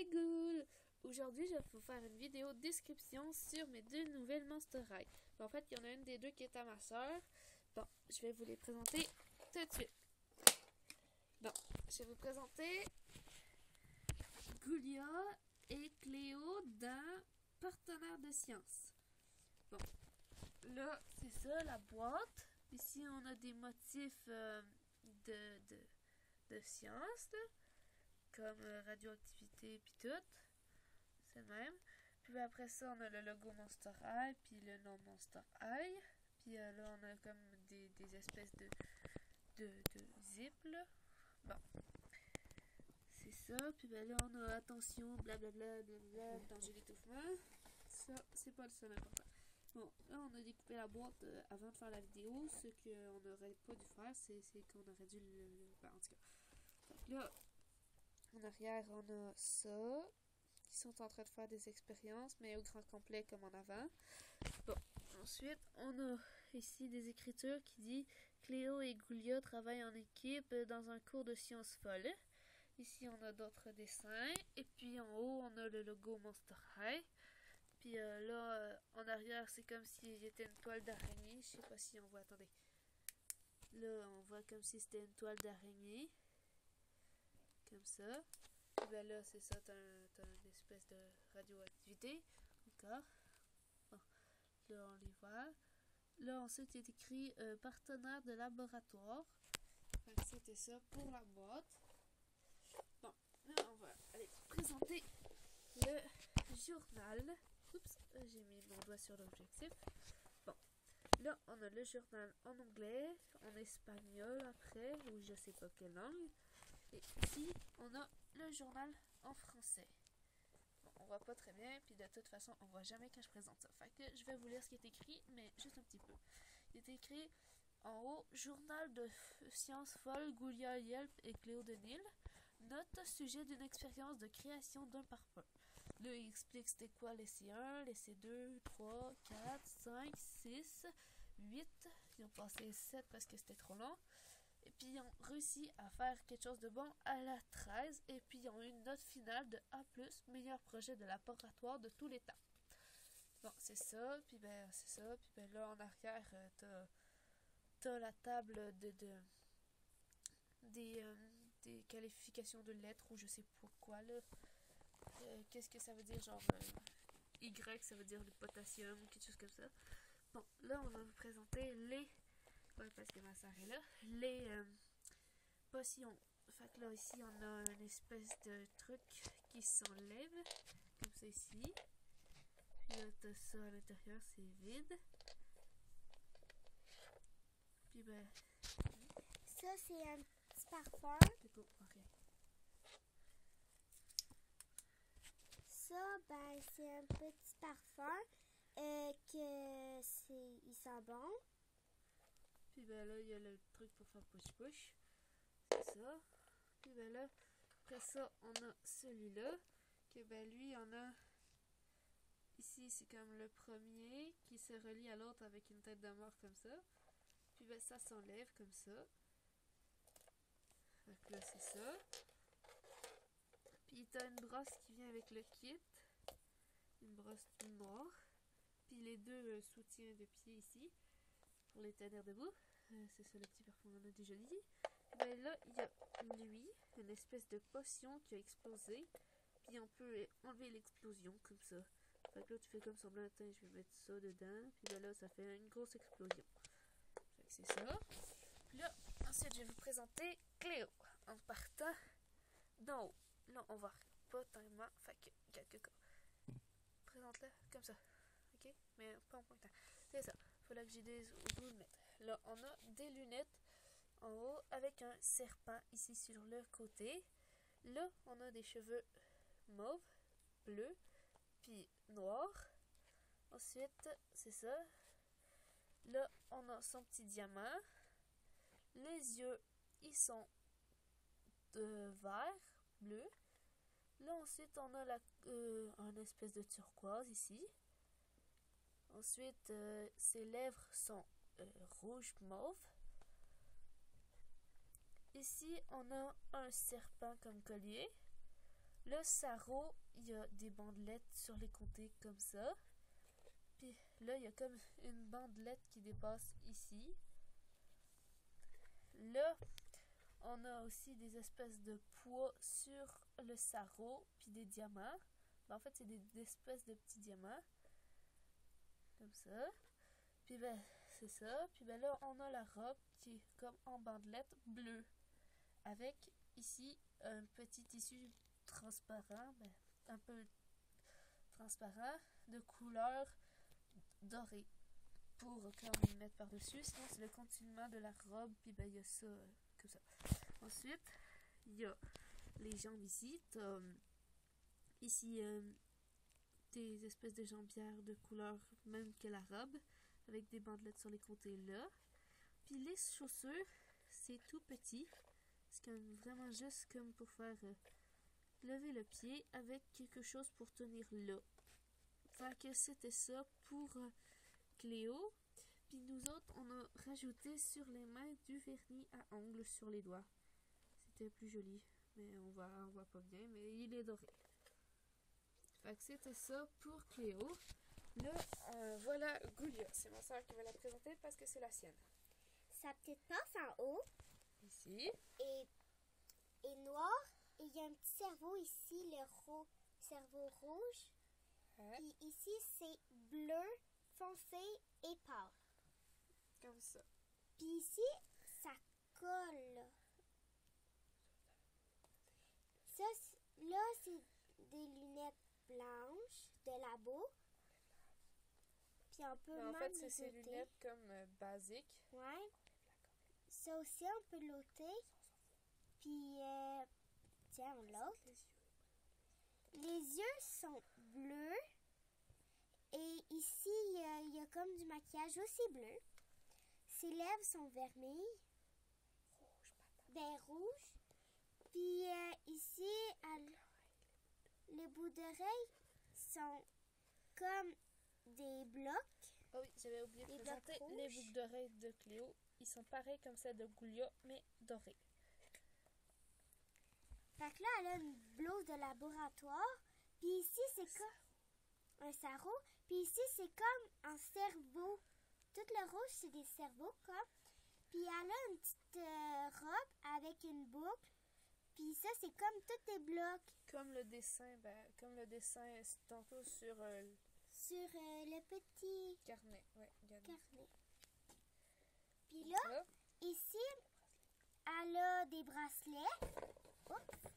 les ghouls! Aujourd'hui, je vais vous faire une vidéo description sur mes deux nouvelles Monster High. En fait, il y en a une des deux qui est à ma soeur. Bon, je vais vous les présenter tout de suite. Bon, je vais vous présenter Ghoulia et Cléo dans Partenaire de science. Bon, là, c'est ça, la boîte. Ici, on a des motifs de science, là, comme radioactivité puis tout. C'est le même. Puis après ça, on a le logo Monster High, puis le nom Monster High. Puis là, on a comme des espèces de zip, là. Bon. C'est ça. Puis ben là, on a attention, blablabla, blablabla, danger d'étouffement. Ça, c'est pas le seul important. Bon, là, on a découpé la boîte avant de faire la vidéo. Ce qu'on n'aurait pas dû faire, c'est qu'on aurait dû ben, en tout cas. Donc là, en arrière, on a ça. Qui sont en train de faire des expériences, mais au grand complet comme en avant. Bon, ensuite, on a ici des écritures qui disent Cléo et Ghoulia travaillent en équipe dans un cours de sciences folles. Ici, on a d'autres dessins. Et puis en haut, on a le logo Monster High. Puis là, en arrière, c'est comme si c'était une toile d'araignée. Je sais pas si on voit, attendez. Là, on voit comme si c'était une toile d'araignée. Comme ça. Et ben là, c'est ça, t'as une espèce de radioactivité. Encore. Bon, là, on les voit. Là, ensuite, il est écrit partenaire de laboratoire. Donc, c'était ça pour la boîte. Bon, là, on va aller présenter le journal. Oups, j'ai mis mon doigt sur l'objectif. Bon, là, on a le journal en anglais, en espagnol après, ou je sais pas quelle langue. Et ici, on a le journal en français. Bon, on voit pas très bien, puis de toute façon, on voit jamais quand je présente ça. Fait que je vais vous lire ce qui est écrit, mais juste un petit peu. Il est écrit en haut, journal de sciences folles, Ghoulia, Yelp et Cléo de Nil. Note sujet d'une expérience de création d'un parfum. Là, il explique c'était quoi les C1, les C2, 3, 4, 5, 6, 8. Ils ont passé 7 parce que c'était trop long. Et puis ils ont réussi à faire quelque chose de bon à la 13. Et puis ils ont eu une note finale de A+, meilleur projet de laboratoire de tous les temps. Bon, c'est ça. Puis ben, c'est ça. Puis ben là, en arrière, t'as la table des qualifications de lettres ou je sais pas quoi, là. Qu'est-ce que ça veut dire? Genre, Y, ça veut dire le potassium ou quelque chose comme ça. Bon, là, on va vous présenter les... Ouais, parce que ma soeur est là. Les potions. Fait que là, ici, on a une espèce de truc qui s'enlève. Comme ça, ici. Puis là, t'as ça à l'intérieur, c'est vide. Puis ben... Ça, c'est un petit parfum. Plutôt, ok. Ça, ben, c'est un petit parfum il sent bon. Puis ben là, il y a le truc pour faire push-push. C'est ça. Puis ben là, après ça, on a celui-là. Que ben lui, on a... Ici, c'est comme le premier qui se relie à l'autre avec une tête de mort comme ça. Puis ben ça s'enlève comme ça. Donc là, c'est ça. Puis t'as une brosse qui vient avec le kit. Une brosse noire. Puis les deux soutiens de pied ici. Pour les tenir debout. C'est ça le petit parfum qu'on a déjà dit. Puis ben là, il y a lui. Une espèce de potion qui a explosé. Puis on peut enlever l'explosion comme ça. Fait que là, tu fais comme semblant, attends, je vais mettre ça dedans. Puis ben là, ça fait une grosse explosion. Fait que c'est ça. Puis là, ensuite, je vais vous présenter Cléo. En partant d'en haut. Là, on voit pas tellement. Fait que, quelques cas. Présente-la comme ça. Ok? Mais pas en pointant. C'est ça. Faut là que j'ai des lunettes. Là, on a des lunettes en haut avec un serpent ici sur le côté. Là, on a des cheveux mauve, bleu, puis noir. Ensuite, c'est ça. Là, on a son petit diamant. Les yeux, ils sont de vert, bleu. Là, ensuite, on a un espèce de turquoise ici. Ensuite, ses lèvres sont rouge mauve. Ici, on a un serpent comme collier. Le sarrau, il y a des bandelettes sur les côtés comme ça. Puis là, il y a comme une bandelette qui dépasse ici. Là, on a aussi des espèces de pois sur le sarrau, puis des diamants. Ben, en fait, c'est des espèces de petits diamants. Comme ça. Puis ben, c'est ça. Puis ben là, on a la robe qui est comme en bandelette bleue. Avec ici un petit tissu transparent, ben, un peu transparent, de couleur dorée. Pour comme le mettre par-dessus. Sinon, c'est le continuement de la robe. Puis ben, il y a ça, comme ça. Ensuite, il y a les jambes ici. T'as ici des espèces de jambières de couleur même que la robe, avec des bandelettes sur les côtés là. Puis les chaussures, c'est tout petit. C'est comme vraiment juste comme pour faire lever le pied avec quelque chose pour tenir là. Fait que c'était ça pour Cléo. Puis nous autres, on a rajouté sur les mains du vernis à ongles sur les doigts. C'était plus joli, mais on voit pas bien, mais il est doré. Fait que c'était ça pour Cléo. Là, voilà Goulia. C'est ma soeur qui va la présenter parce que c'est la sienne. Sa petite passe en haut Ici. est noire. Et il y a un petit cerveau ici, le cerveau rouge. Ouais. Puis ici, c'est bleu, foncé et pâle. Comme ça. Puis ici, ça colle. Ça, là, c'est des lunettes blanches de labo. Puis on peut Mais en même fait, c'est les ces ôter. lunettes comme basiques. Ouais. Ça aussi, on peut l'ôter. Puis, tiens, on l'autre. Les yeux sont bleus. Et ici, il y a comme du maquillage aussi bleu. Ses lèvres sont vermeilles. Rouge. Puis ici, les bouts d'oreilles sont comme des blocs. Oh oui, j'avais oublié de Les présenter blocs les rouges. boucles d'oreilles de Cléo. Ils sont pareils comme celles de Goulia, mais dorés. Fait que là, elle a une blouse de laboratoire. Puis ici, c'est comme un sarrau. Puis ici, c'est comme un cerveau. Tout le rouge, c'est des cerveaux, comme. Puis elle a une petite robe avec une boucle. Puis ça, c'est comme tous des blocs Comme le dessin, tantôt sur sur le petit carnet. Ouais, regarde. carnet. Puis Comme là, ça. ici, elle a des bracelets. Oups.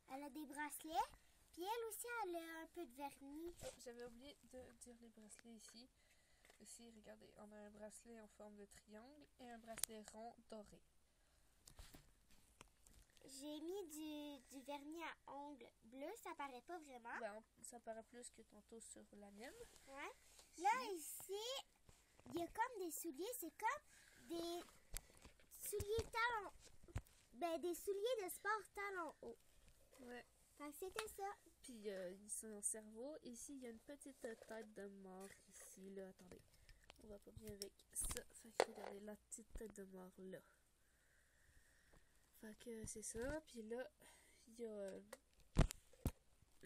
Elle a des bracelets. Puis elle aussi, elle a un peu de vernis. Oh, j'avais oublié de dire les bracelets ici. Ici, regardez, on a un bracelet en forme de triangle et un bracelet rond doré. J'ai mis du vernis à ongles bleu, ça paraît pas vraiment. Ben, ça paraît plus que tantôt sur la mienne. Ouais. Là, ici, il y a comme des souliers. C'est comme des souliers talons. Ben, des souliers de sport talons hauts. Ouais. Fait que c'était ça. Puis, ils sont en cerveau. Ici, il y a une petite tête de mort ici. Là, attendez. On va pas bien avec ça. Fait que regardez la petite tête de mort là. Fait que c'est ça. Puis là, il y a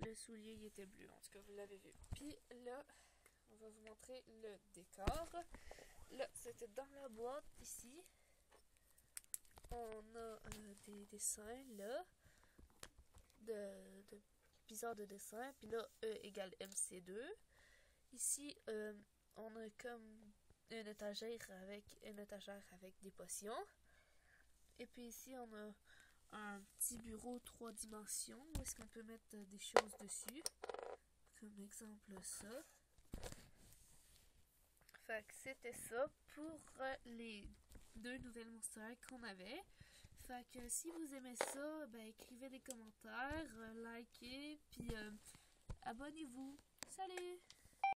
le soulier, il était bleu. En tout cas, vous l'avez vu. Puis là, on va vous montrer le décor. Là, c'était dans la boîte ici. On a des dessins là. De bizarre de dessin. Puis là, E égale MC2. Ici, on a comme une étagère avec des potions. Et puis ici, on a un petit bureau 3 dimensions où est-ce qu'on peut mettre des choses dessus. Comme exemple ça. Fait que c'était ça pour les 2 nouvelles Monster High qu'on avait. Fait que si vous aimez ça, ben écrivez des commentaires, likez, puis abonnez-vous. Salut!